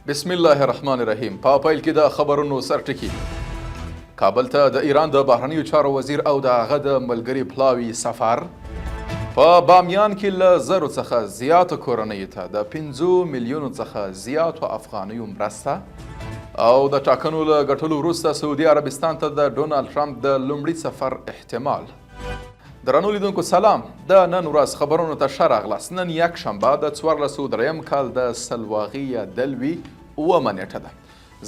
بسم الله الرحمن الرحیم. په پیل کې د خبرونو سرټکی. کابل ته د ایران د بهرنیو چارو وزیر او د هغه د ملګري پلاوي سفر. په بامیان کې له 1000 څخه زیاتو کورنیو ته د 5 میلیونو څخه زیاتو افغانیو مرسته. او د ټاکنو له ګټلو وروسته سعودي عربستان ته د ډونالډ ټرمپ د لومړي سفر احتمال. درنو لیدونکو سلام. د نن ورځ خبرونو ته ښه راغلاست. نن یکشنبه د 1403 کال د سلواغې دلوي 9 نیټه ده.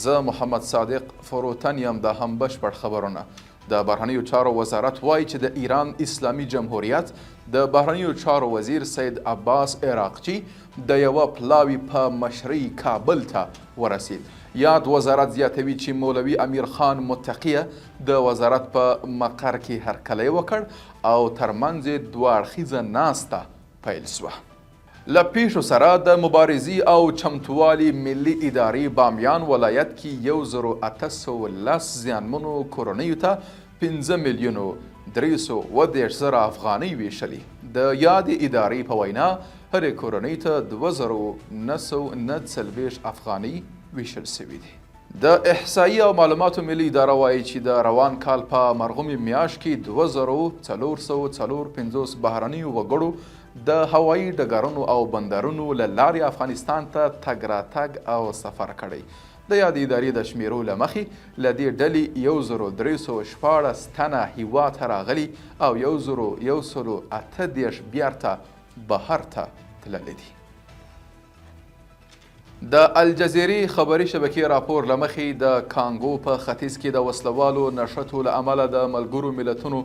زه محمد صادق فروتن یم. د هم بشپړ خبرونه. د بهرنیو چارو وزارت وایي چې د ایران اسلامي جمهوریت د بهرنیو چارو وزیر سید عباس عراقچي د یوه پلاوي په مشرۍ کابل ته ورسید. یاد وزارت زیاتوي چې مولوي امیر خان متقیه د وزارت په مقر کې هرکلی وکړ او ترمنځ یې دوه اړخیزه ناسته پیل سوه. له پیښو سره د مبارزې او چمتووالي ملي ادارې بامیان ولایت کې 1810 زیانمنو کورنیو ته 5 میلیونو 310,000 افغانۍ ویشلي. د یادې ادارې په وینا هرې کورنۍ ته 2940 افغانۍ ویشل شوي دي. د احصایي او معلوماتو ملي اداره وایي چې د روان کال په مرغومي میاشت کې 2454 بهرنیو وګړو د هوایي ډګرونو او بندرونو له لارې افغانستان ته تګ راتګ او سفر کړی. د یادې ادارې د شمیرو له مخې له دې ډلې 1314 تنه هیواد ته راغلي او 1138 بیرته بهر ته تللی دي. د الجزیرې خبري شبکې راپور له مخې د کانګو په ختیځ کې د وسلوالو نښتو له امله د ملګرو ملتونو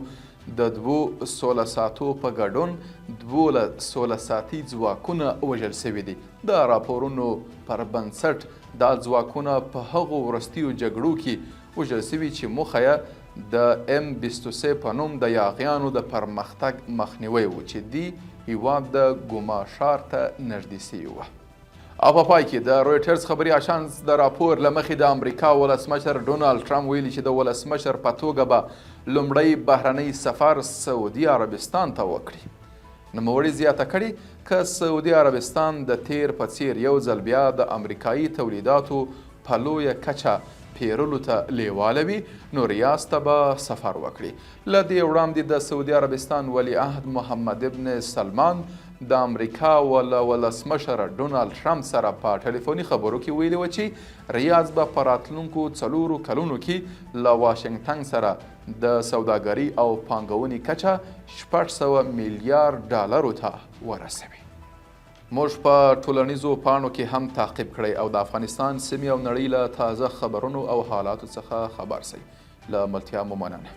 د 2 سوله ساتو په ګډون 12 ساتي ځواکونه وژل شوي دي. د راپورونو پر بنسټ دا ځواکونه په هغو وروستیو جګړو کې وژل شوي چې موخه یې د M23 په نوم د یاغیانو د پرمختګ مخنیوی و چې دی هیواد د ګوما ښار ته نږدې شوي وه. او په پای کې د رویټرز خبري اژانس د راپور له مخې د امریکا ولسمشر ډونالډ ټرمپ ویلي چې د ولسمشر په توګه به لومړی بهرنی سفر سعودي عربستان ته وکړي. نوموړي زیاته کړې که سعودي عربستان د تیر په څیر یو ځل بیا د امریکایي تولیداتو په لویه کچه پیرلو ته لیواله وي نو ریاض ته به سفر وکړي. له دې وړاندې د سعودي عربستان ولیعهد محمد ابن سلمان د امریکا ولسمشر ډونالډ ټرمپ سره په ټلیفوني خبرو کې ویلي و چې ریاض به په راتلونکو 4 کلونو کې له واشنګټن سره د سوداګري او پانګونې کچه 600 میلیارډ ډالرو ته ورسوي. موږ په ټولنیزو پاڼو کې هم تعقیب کړئ او د افغانستان سیمې او نړۍ له تازه خبرونو او حالاتو څخه خبر شئ. له ملتیا مو مننه.